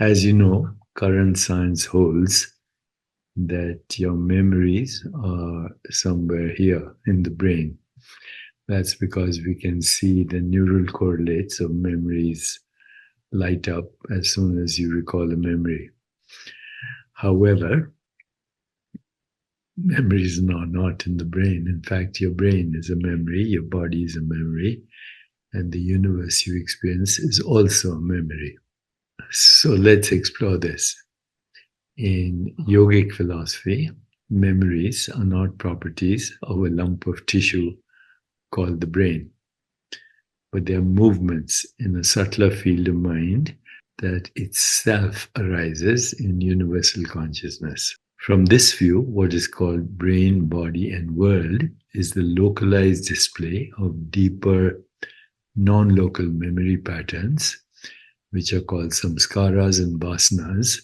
As you know, current science holds that your memories are somewhere here in the brain. That's because we can see the neural correlates of memories light up as soon as you recall a memory. However, memories are not in the brain. In fact, your brain is a memory, your body is a memory, and the universe you experience is also a memory. So let's explore this. In yogic philosophy, memories are not properties of a lump of tissue called the brain, but they are movements in a subtler field of mind that itself arises in universal consciousness. From this view, what is called brain, body, and world is the localized display of deeper non-local memory patterns, which are called samskaras and vasanas,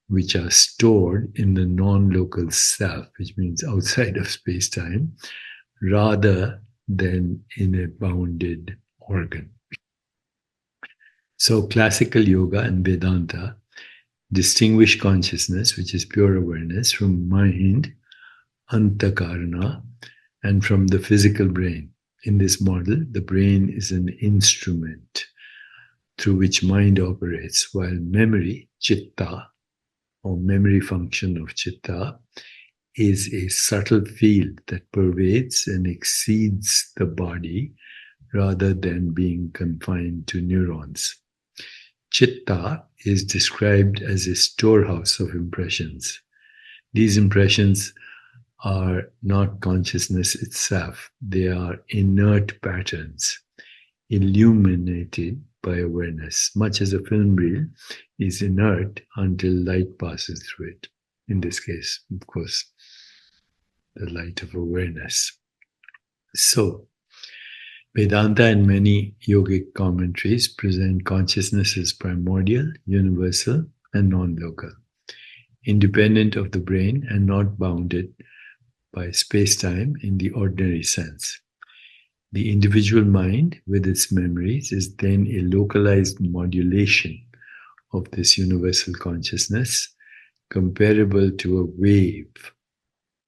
which are stored in the non-local self, which means outside of space-time, rather than in a bounded organ. So classical yoga and Vedanta distinguish consciousness, which is pure awareness, from mind, antakarana, and from the physical brain. In this model, the brain is an instrument through which mind operates, while memory, chitta, or memory function of chitta, is a subtle field that pervades and exceeds the body rather than being confined to neurons. Chitta is described as a storehouse of impressions. These impressions are not consciousness itself. They are inert patterns illuminated by awareness, much as a film reel is inert until light passes through it. In this case, of course, the light of awareness. So, Vedanta and many yogic commentaries present consciousness as primordial, universal, and non-local, independent of the brain and not bounded by space-time in the ordinary sense. The individual mind, with its memories, is then a localized modulation of this universal consciousness, comparable to a wave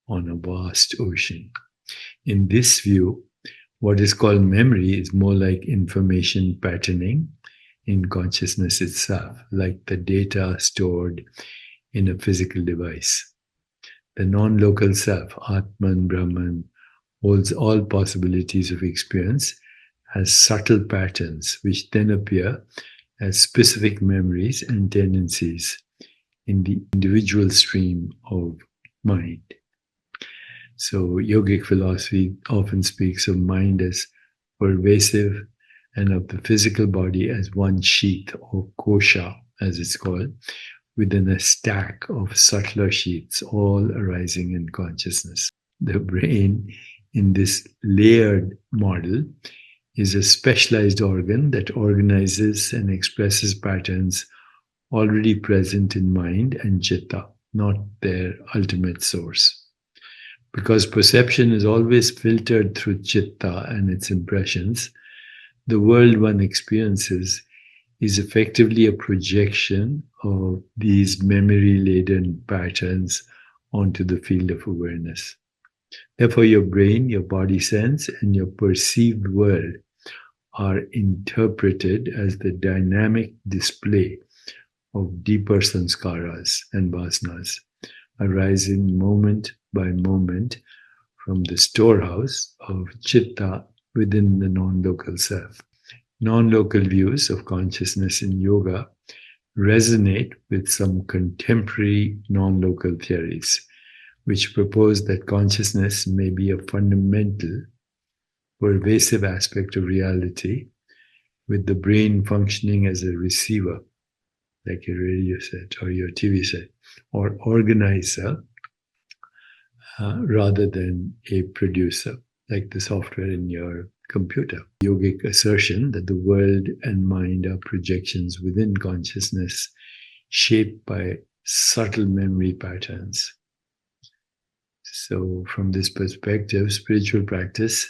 on a vast ocean. In this view, what is called memory is more like information patterning in consciousness itself, like the data stored in a physical device. The non-local self, Atman, Brahman, holds all possibilities of experience as subtle patterns, which then appear as specific memories and tendencies in the individual stream of mind. So yogic philosophy often speaks of mind as pervasive and of the physical body as one sheath, or kosha as it's called, within a stack of subtler sheaths, all arising in consciousness. The brain, in this layered model, is a specialized organ that organizes and expresses patterns already present in mind and chitta, not their ultimate source. Because perception is always filtered through chitta and its impressions, the world one experiences is effectively a projection of these memory-laden patterns onto the field of awareness. Therefore, your brain, your body sense, and your perceived world are interpreted as the dynamic display of deeper sanskaras and vasanas, arising moment by moment from the storehouse of chitta within the non-local self. Non-local views of consciousness in yoga resonate with some contemporary non-local theories, which propose that consciousness may be a fundamental, pervasive aspect of reality, with the brain functioning as a receiver, like your radio set or your TV set, or organizer, rather than a producer, like the software in your computer. Yogic assertion that the world and mind are projections within consciousness, shaped by subtle memory patterns. So, from this perspective, spiritual practice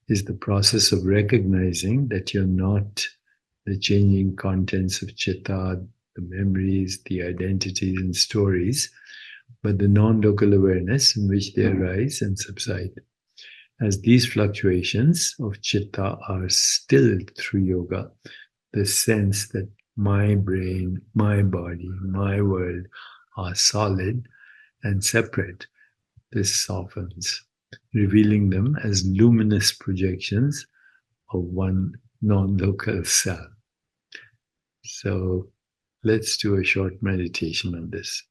is the process of recognizing that you're not the changing contents of chitta, the memories, memories, the identities and stories, but the non-local awareness in which they arise and subside. As these fluctuations of chitta are stilled through yoga, the sense that my brain, my body, my world are solid and separate, this softens, revealing them as luminous projections of one non-local self. So let's do a short meditation on this.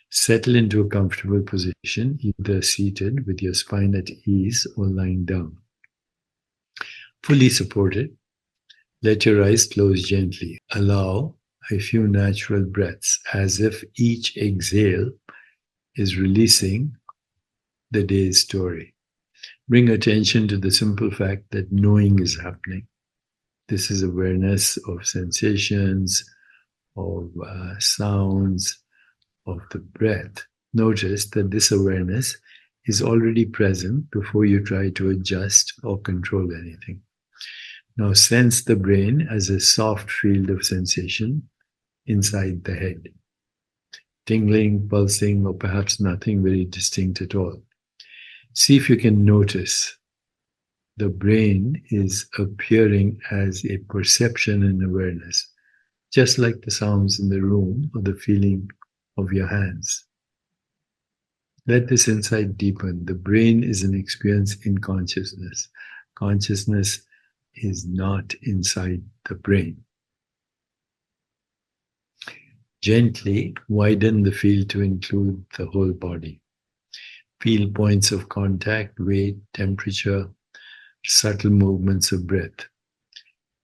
Settle into a comfortable position, either seated with your spine at ease or lying down. Fully supported, let your eyes close gently. Allow a few natural breaths as if each exhale is releasing the day's story. Bring attention to the simple fact that knowing is happening. This is awareness of sensations, of sounds, of the breath. Notice that this awareness is already present before you try to adjust or control anything. Now sense the brain as a soft field of sensation inside the head. Tingling, pulsing, or perhaps nothing very distinct at all. See if you can notice the brain is appearing as a perception and awareness, just like the sounds in the room or the feeling of your hands. Let this insight deepen. The brain is an experience in consciousness. Consciousness is not inside the brain. Gently widen the field to include the whole body. Feel points of contact, weight, temperature, subtle movements of breath.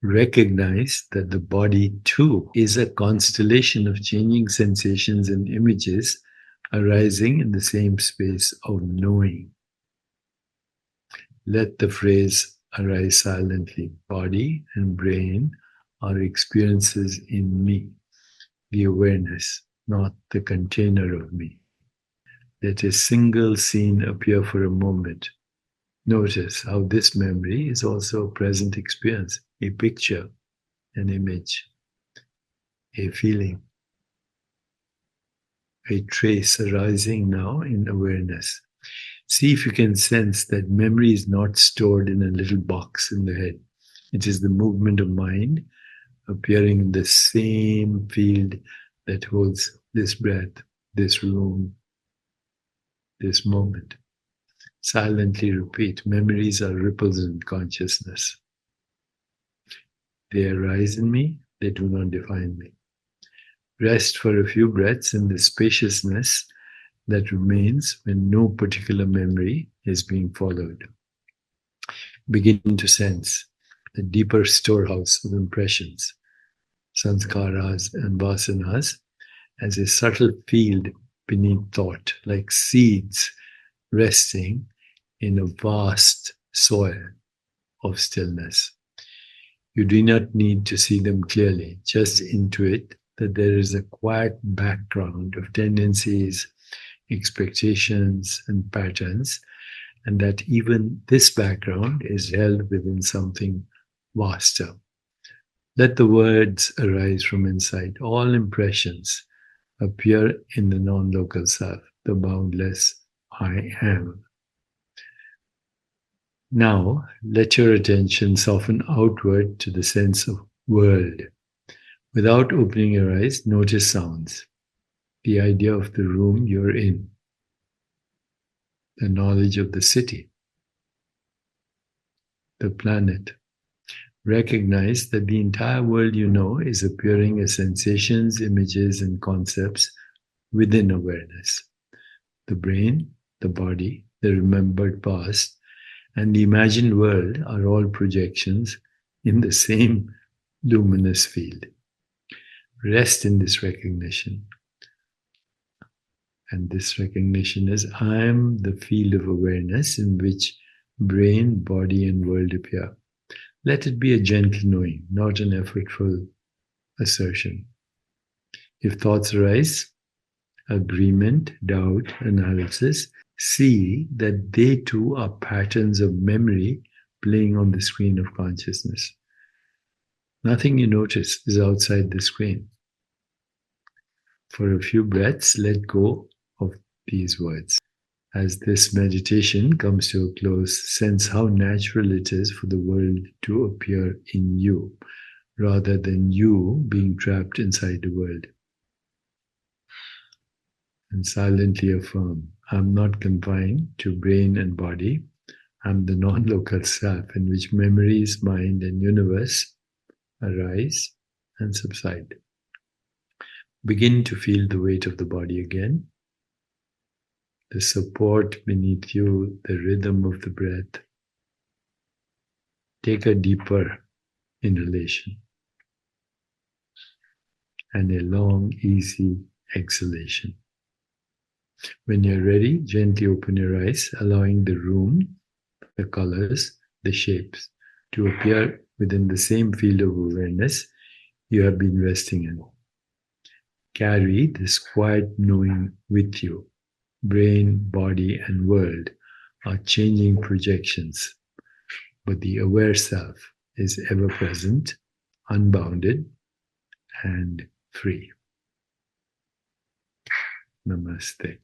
Recognize that the body too is a constellation of changing sensations and images arising in the same space of knowing. Let the phrase arise silently. Body and brain are experiences in me, the awareness, not the container of me. Let a single scene appear for a moment. Notice how this memory is also a present experience, a picture, an image, a feeling, a trace arising now in awareness. See if you can sense that memory is not stored in a little box in the head. It is the movement of mind appearing in the same field that holds this breath, this room, this moment. Silently repeat, memories are ripples in consciousness. They arise in me, they do not define me. Rest for a few breaths in the spaciousness that remains when no particular memory is being followed. Begin to sense the deeper storehouse of impressions, sanskaras and vasanas, as a subtle field beneath thought, like seeds resting in a vast soil of stillness. You do not need to see them clearly, just intuit that there is a quiet background of tendencies, expectations, and patterns, and that even this background is held within something vaster. Let the words arise from inside. All impressions appear in the non-local self, the boundless I am. Now, let your attention soften outward to the sense of world. Without opening your eyes, notice sounds. The idea of the room you're in. The knowledge of the city. The planet. Recognize that the entire world you know is appearing as sensations, images, and concepts within awareness. The brain, the body, the remembered past, and the imagined world are all projections in the same luminous field. Rest in this recognition. And this recognition is I am the field of awareness in which brain, body, and world appear. Let it be a gentle knowing, not an effortful assertion. If thoughts arise, agreement, doubt, analysis, see that they too are patterns of memory playing on the screen of consciousness. Nothing you notice is outside the screen. For a few breaths, let go of these words. As this meditation comes to a close, sense how natural it is for the world to appear in you, rather than you being trapped inside the world. And silently affirm, I'm not confined to brain and body. I'm the non-local self in which memories, mind, and universe arise and subside. Begin to feel the weight of the body again, the support beneath you, the rhythm of the breath. Take a deeper inhalation and a long, easy exhalation. When you're ready, gently open your eyes, allowing the room, the colors, the shapes to appear within the same field of awareness you have been resting in. Carry this quiet knowing with you. Brain, body, and world are changing projections, but the aware self is ever present, unbounded, and free. Namaste.